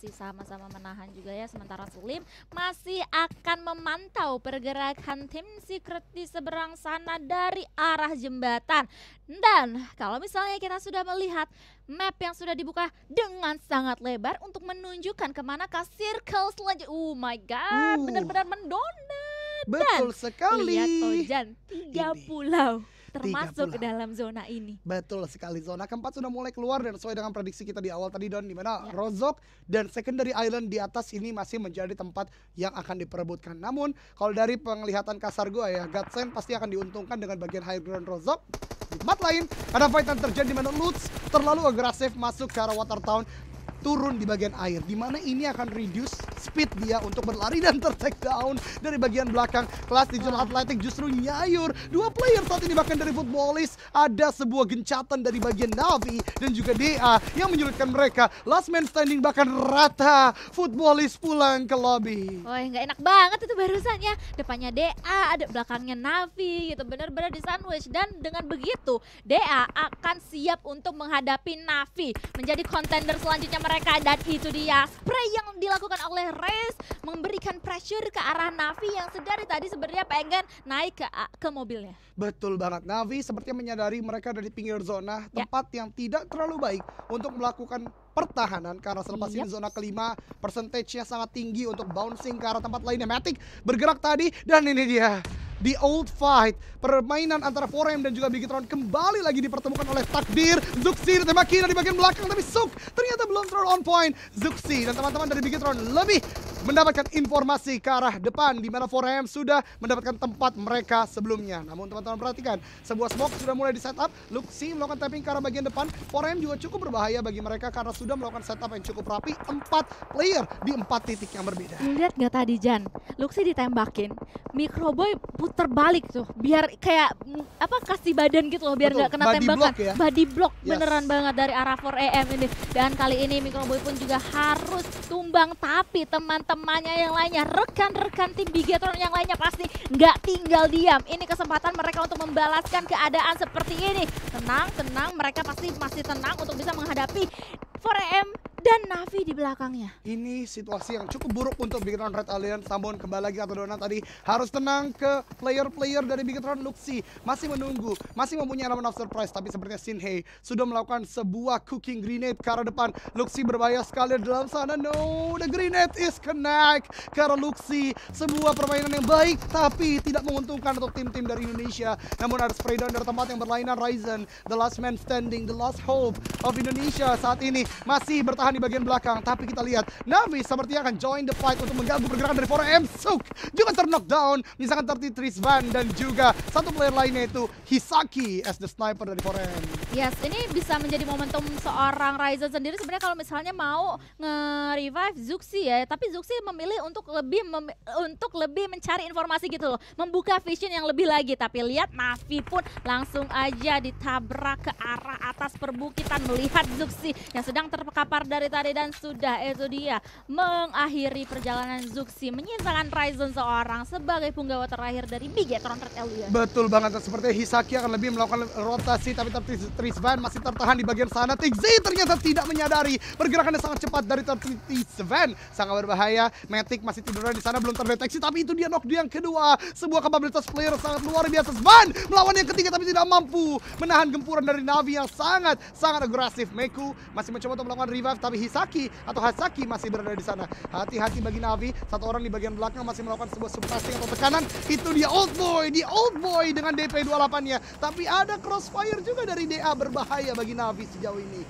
sama-sama menahan juga ya. Sementara Slim masih akan memantau pergerakan tim Secret di seberang sana dari arah jembatan. Dan kalau misalnya kita sudah melihat map yang sudah dibuka dengan sangat lebar untuk menunjukkan kemanakah circle selanjutnya. Oh my god, benar-benar mendonat. Betul sekali. Lihat Ojan, 3 Ini. pulau termasuk pulau. ke dalam zona ini. Betul sekali, zona keempat sudah mulai keluar dan sesuai dengan prediksi kita di awal tadi Don, di mana Ya. Rozok dan secondary island di atas ini masih menjadi tempat yang akan diperebutkan. Namun kalau dari penglihatan kasar gue ya, Godsend pasti akan diuntungkan dengan bagian high ground Rozok. Di tempat lain ada fight yang terjadi di mana Lutz terlalu agresif masuk ke arah Water Town, turun di bagian air, di mana ini akan reduce speed dia untuk berlari dan ter-take down dari bagian belakang. Kelas Digital Athletic justru nyayur. 2 player saat ini bahkan dari Footballist. Ada sebuah gencatan dari bagian Navi dan juga DA yang menyulitkan mereka. Last man standing bahkan rata. Footballist pulang ke lobby. Wah, nggak enak banget itu barusan ya. Depannya DA, ada belakangnya Navi gitu. Benar-benar di sandwich. Dan dengan begitu, DA akan siap untuk menghadapi Navi. Menjadi contender selanjutnya mereka. Dan itu dia spray yang dilakukan oleh Raze memberikan pressure ke arah Navi yang sedari tadi sebenarnya pengen naik ke mobilnya. Betul banget, Navi sepertinya menyadari mereka ada di pinggir zona, Ya. tempat yang tidak terlalu baik untuk melakukan pertahanan karena selepas ini Yap. zona kelima percentage-nya sangat tinggi untuk bouncing ke arah tempat lainnya. Matic bergerak tadi dan ini dia di old fight, permainan antara Forem dan juga Bigetron kembali lagi dipertemukan oleh takdir. Zuxi ditembaki dari bagian belakang tapi Suk ternyata belum terlalu on point. Zuxi dan teman-teman dari Bigetron lebih mendapatkan informasi ke arah depan di mana Forem sudah mendapatkan tempat mereka sebelumnya. Namun teman-teman perhatikan, sebuah smoke sudah mulai di setup. Luxi melakukan tapping ke arah bagian depan. Forem juga cukup berbahaya bagi mereka karena sudah melakukan setup yang cukup rapi. 4 player di 4 titik yang berbeda. Lu lihat gak tadi Jan? Luxi ditembakin, Microboy puter balik tuh biar kayak kasih badan gitu loh biar Betul, nggak kena body tembakan. block ya. Body block Yes. beneran banget dari arah 4AM ini. Dan kali ini Microboy pun juga harus tumbang, tapi teman-temannya yang lainnya, rekan-rekan tim Bigetron yang lainnya pasti nggak tinggal diam. Ini kesempatan mereka untuk membalaskan keadaan seperti ini. Tenang, mereka pasti masih tenang untuk bisa menghadapi 4AM dan Navi di belakangnya. Ini situasi yang cukup buruk untuk Bigetron Red Alliance. Namun kembali lagi atau Dona tadi harus tenang ke player-player dari Bigetron. Luxi masih menunggu, masih mempunyai element of surprise. Tapi sepertinya Shinhei sudah melakukan sebuah cooking grenade ke arah depan. Luxi berbahaya sekali di dalam sana. No, the grenade is connect ke arah Luxi. Sebuah permainan yang baik tapi tidak menguntungkan untuk tim-tim dari Indonesia. Namun ada spray down dari tempat yang berlainan. Ryzen, the last man standing, the last hope of Indonesia saat ini masih bertahan di bagian belakang, tapi kita lihat Navi sepertinya akan join the fight untuk mengganggu pergerakan dari 4AM. Suk juga terknockdown, misalkan 33 Svan dan juga satu player lainnya itu Hisaki as the sniper dari 4AM. Yes, ini bisa menjadi momentum seorang Ryzen sendiri sebenarnya kalau misalnya mau nge-revive Zuxi ya, tapi Zuxi memilih untuk lebih mencari informasi gitu loh, membuka vision yang lebih lagi. Tapi lihat Navi pun langsung aja ditabrak ke arah atas perbukitan melihat Zuxi yang sedang terkapar dari tadi dan sudah itu dia mengakhiri perjalanan Zuxi menyisakan Ryzen seorang sebagai punggawa terakhir dari Bigetron Red Alliance. Betul banget, seperti Hisaki akan lebih melakukan rotasi tapi Trisvan masih tertahan di bagian sana. Tigzi ternyata tidak menyadari pergerakannya sangat cepat dari Trisvan, sangat berbahaya. Matic masih tiduran di sana belum terdeteksi tapi itu dia knock yang kedua. Sebuah kapabilitas player sangat luar biasa. Svan melawan yang ketiga tapi tidak mampu menahan gempuran dari Navi yang sangat agresif. Meku masih mencoba untuk melakukan revive tapi Hisaki atau Hasaki masih berada di sana. Hati-hati bagi Navi, satu orang di bagian belakang masih melakukan sebuah subtracing atau tekanan. Itu dia Old Boy dengan DP 28-nya. Tapi ada crossfire juga dari DA, berbahaya bagi Navi sejauh ini.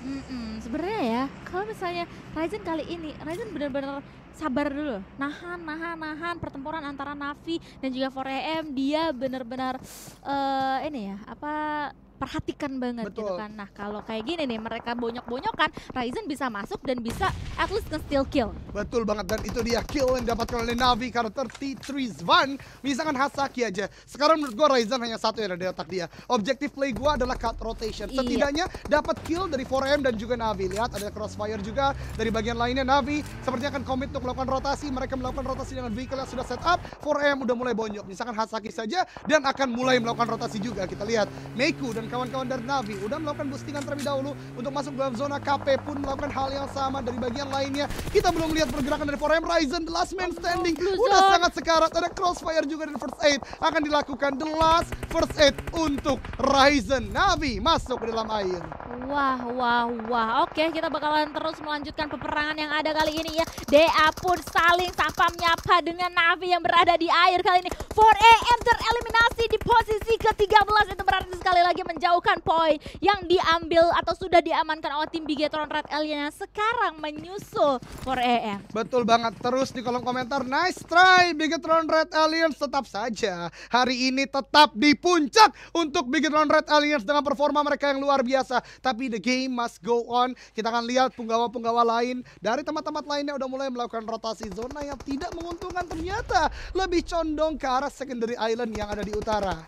Sebenarnya ya, kalau misalnya Ryzen kali ini, Ryzen benar-benar sabar dulu, nahan pertempuran antara Navi dan juga 4AM. Dia benar-benar perhatikan banget. Betul. Gitu kan. Nah kalau kayak gini nih mereka bonyok-bonyokan, Ryzen bisa masuk dan bisa at least nge-steal kill. Betul banget, dan itu dia kill yang didapatkan oleh Navi karena 33 Svan. Misalkan Hasaki aja. Sekarang menurut gua Ryzen hanya satu yang ada di otak dia. Objektif play gua adalah cut rotation. Iya. Setidaknya dapat kill dari 4M dan juga Navi. Lihat ada crossfire juga dari bagian lainnya. Navi sepertinya akan commit untuk melakukan rotasi. Mereka melakukan rotasi dengan vehicle yang sudah set up. 4M udah mulai bonyok. Misalkan Hasaki saja dan akan mulai melakukan rotasi juga. Kita lihat Meku dan kawan-kawan dari Navi udah melakukan boostingan terlebih dahulu untuk masuk dalam zona. KP pun melakukan hal yang sama dari bagian lainnya. Kita belum lihat pergerakan dari 4M Ryzen, the last man standing. Udah sangat sekarat, ada crossfire juga dari first aid. Akan dilakukan the last first aid untuk Ryzen. Navi masuk ke dalam air. Wah. Oke, kita bakalan terus melanjutkan peperangan yang ada kali ini ya. DA pun saling sapa menyapa dengan Navi yang berada di air kali ini. 4AM tereliminasi di posisi ke-13. Itu berarti sekali lagi menjauhkan poin yang diambil atau sudah diamankan oleh tim Bigetron Red Alien yang sekarang menyusul 4AM. Betul banget, terus di kolom komentar, nice try Bigetron Red Aliens. Tetap saja hari ini tetap di puncak untuk Bigetron Red Aliens dengan performa mereka yang luar biasa. Tapi the game must go on. Kita akan lihat punggawa-punggawa lain dari tempat-tempat lainnya udah mulai melakukan rotasi zona yang tidak menguntungkan, ternyata lebih condong ke arah secondary island yang ada di utara.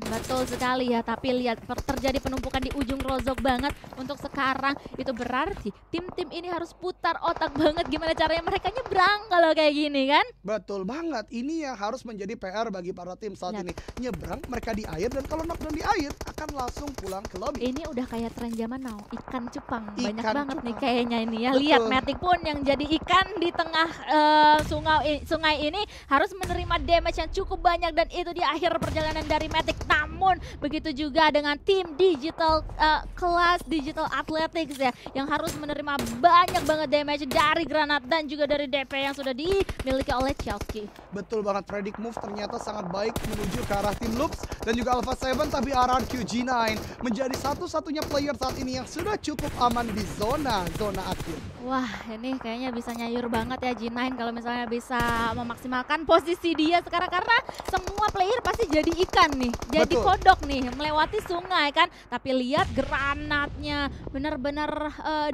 Betul sekali ya, tapi lihat terjadi penumpukan di ujung rozok banget untuk sekarang. Itu berarti tim-tim ini harus putar otak banget gimana caranya mereka nyebrang kalau kayak gini kan. Betul banget, ini yang harus menjadi PR bagi para tim saat ini. Nyebrang mereka di air, dan kalau knockdown di air akan langsung pulang ke lobby. Ini udah kayak tren zaman now, ikan cupang. Banyak Ikan banget cupang nih kayaknya ini ya. Betul. Lihat Matic pun yang jadi ikan di tengah sungai ini harus menerima damage yang cukup banyak, dan itu di akhir perjalanan dari Matic. Namun begitu juga dengan tim digital kelas Digital Athletics ya, yang harus menerima banyak banget damage dari granat dan juga dari DP yang sudah dimiliki oleh Chelsea. Betul banget, predict move ternyata sangat baik menuju ke arah tim Loops dan juga Alpha 7, tapi RRQ G9 menjadi satu-satunya player saat ini yang sudah cukup aman di zona akhir. Wah, ini kayaknya bisa nyayur banget ya G9 kalau misalnya bisa memaksimalkan posisi dia sekarang, karena semua player pasti jadi ikan nih, jadi kodok nih melewati sungai kan. Tapi lihat granatnya benar-benar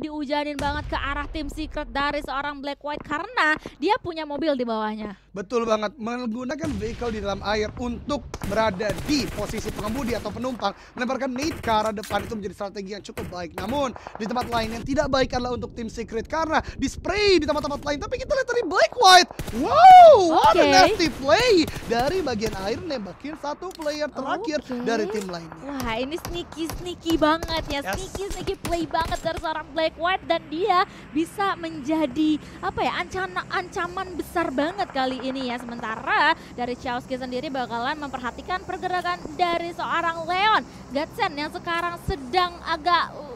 dihujanin banget ke arah tim Secret dari seorang Black White karena dia punya mobil di bawahnya. Betul banget, menggunakan vehicle di dalam air untuk berada di posisi pengemudi atau penumpang, melemparkan nade ke arah depan itu menjadi strategi yang cukup baik. Namun di tempat lain yang tidak baik adalah untuk tim Secret karena di spray di tempat-tempat lain. Tapi kita lihat dari Black White, wow, what a nasty play dari bagian air, nembakin satu player terakhir dari tim lainnya. Wah, ini sneaky banget ya, sneaky play banget dari seorang Black White, dan dia bisa menjadi apa ya, ancaman besar banget kali ini ya. Sementara dari Chowski sendiri bakalan memperhatikan pergerakan dari seorang Leon Gatsen yang sekarang sedang agak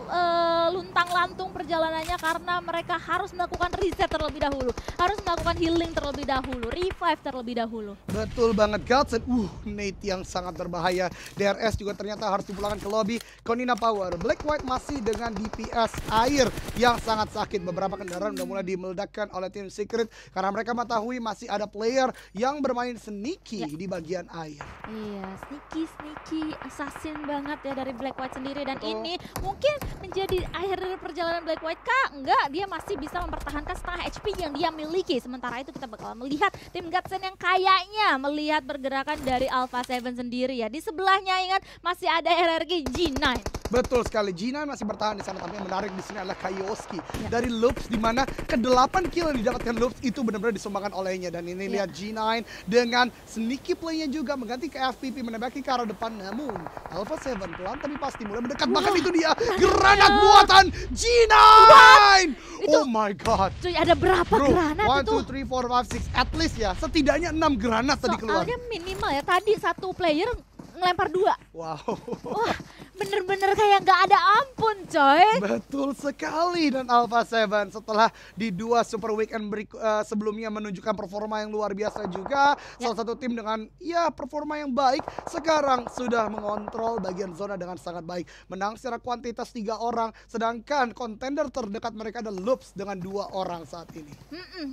luntang-lantung perjalanannya karena mereka harus melakukan reset terlebih dahulu, harus melakukan healing terlebih dahulu, revive terlebih dahulu. Betul banget, Gatsen, nade yang sangat berbahaya. DRS juga ternyata harus dipulangkan ke lobby. Konina Power, Black White masih dengan DPS air yang sangat sakit. Beberapa kendaraan udah mulai dimeledakkan oleh tim Secret karena mereka mengetahui masih ada player yang bermain sneaky di bagian air. Iya, sneaky assassin banget ya dari Black White sendiri, dan ini mungkin menjadi akhir dari perjalanan Black White kah? Enggak, dia masih bisa mempertahankan setengah HP yang dia miliki. Sementara itu kita bakal melihat tim Gatsen yang kayaknya melihat pergerakan dari Alpha 7 sendiri ya. Di sebelahnya ingat masih ada RRQ G9. Betul sekali, G9 masih bertahan di sana, tapi yang menarik di sini adalah Kayoski dari Loops, di mana ke-8 kill yang didapatkan Loops itu benar-benar disumbangkan olehnya. Dan ini lihat G9 dengan sneaky play-nya juga mengganti ke FPP, menembaki ke arah depan. Namun Alpha 7 pelan tapi pasti mulai mendekat. Bahkan itu dia granat buatan G9. Oh my god. Cuy, ada berapa granat itu? 1, 2, 3, 4, 5, 6 at least ya. Setidaknya 6 granat tadi keluar. Soalnya minimal ya, tadi satu player ngelempar 2. Wow. Wah, bener-bener kayak gak ada ampun coy. Betul sekali, dan Alpha 7 setelah di 2 Super Weekend sebelumnya menunjukkan performa yang luar biasa juga. Salah satu tim dengan performa yang baik sekarang sudah mengontrol bagian zona dengan sangat baik. Menang secara kuantitas 3 orang, sedangkan kontender terdekat mereka ada Loops dengan 2 orang saat ini.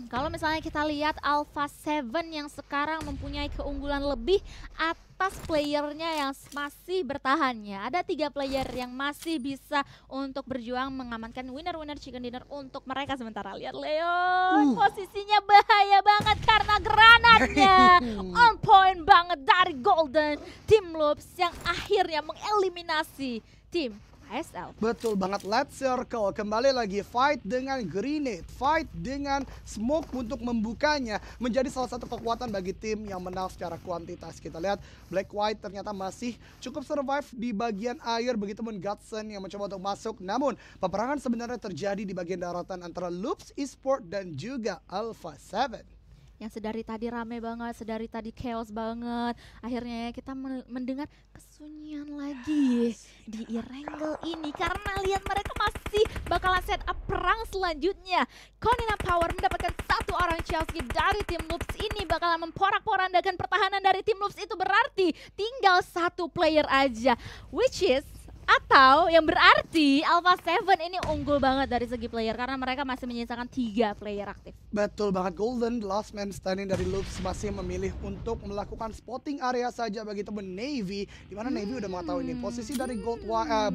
Kalau misalnya kita lihat Alpha 7 yang sekarang mempunyai keunggulan lebih atas playernya yang masih bertahan ya. Ada 3 player yang masih bisa untuk berjuang mengamankan winner chicken dinner untuk mereka. Sementara lihat Leon posisinya bahaya banget karena granatnya on point banget dari Golden Team Loops yang akhirnya mengeliminasi tim KSL. Betul banget, Let's Circle kembali lagi fight dengan grenade, fight dengan smoke untuk membukanya menjadi salah satu kekuatan bagi tim yang menang secara kuantitas. Kita lihat Black White ternyata masih cukup survive di bagian air, begitu pun Godsend yang mencoba untuk masuk. Namun peperangan sebenarnya terjadi di bagian daratan antara Loops Esports dan juga Alpha 7. Yang sedari tadi rame banget, sedari tadi chaos banget. Akhirnya kita mendengar kesunyian lagi di Erangel ini. Karena lihat mereka masih bakalan set up perang selanjutnya. Konina Power mendapatkan satu orang Chelsea dari tim Loops ini. Bakalan memporak-porandakan pertahanan dari tim Loops, itu berarti tinggal satu player aja. Which is... atau yang berarti Alpha 7 ini unggul banget dari segi player karena mereka masih menyisakan 3 player aktif. Betul banget, Golden, the last man standing dari Loops masih memilih untuk melakukan spotting area saja bagi teman Navy. Dimana Navy udah mengetahui ini posisi dari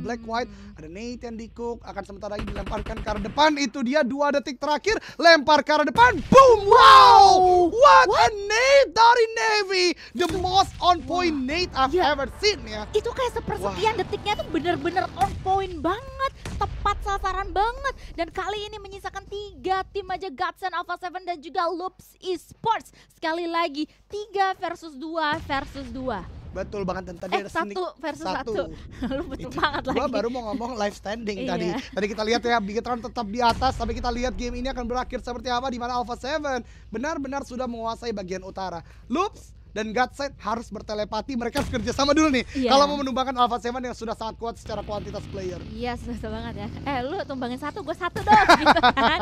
Black White. Ada Nathan di Cook, akan sebentar lagi dilemparkan ke arah depan. Itu dia 2 detik terakhir, lempar ke arah depan. Boom! Wow! What a nade dari Navy! The most on point nade I've ever seen ya. Itu kayak sepersekian detiknya tuh bener-bener on point banget, tepat sasaran banget. Dan kali ini menyisakan 3 tim aja, Godsend, Alpha 7 dan juga Loops Esports. Sekali lagi 3 versus 2 versus 2. Betul banget, dan tadi ada 1 versus 1. Lu betul banget lagi. Gua baru mau ngomong live standing tadi. Tadi kita lihat ya, Bigetron tetap di atas, tapi kita lihat game ini akan berakhir seperti apa, di mana Alpha 7 benar-benar sudah menguasai bagian utara. Loops dan Godsend harus bertelepati, mereka harus kerja sama dulu nih. Kalau mau menumbangkan Alpha 7 yang sudah sangat kuat secara kuantitas player. Iya, betul banget ya. Lu tumbangin 1, gue 1 dong gitu kan.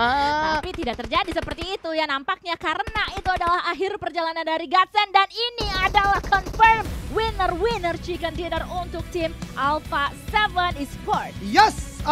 Tapi tidak terjadi seperti itu ya nampaknya, karena itu adalah akhir perjalanan dari Godsend. Dan ini adalah confirm winner chicken dinner untuk tim Alpha 7 Esports. Yes!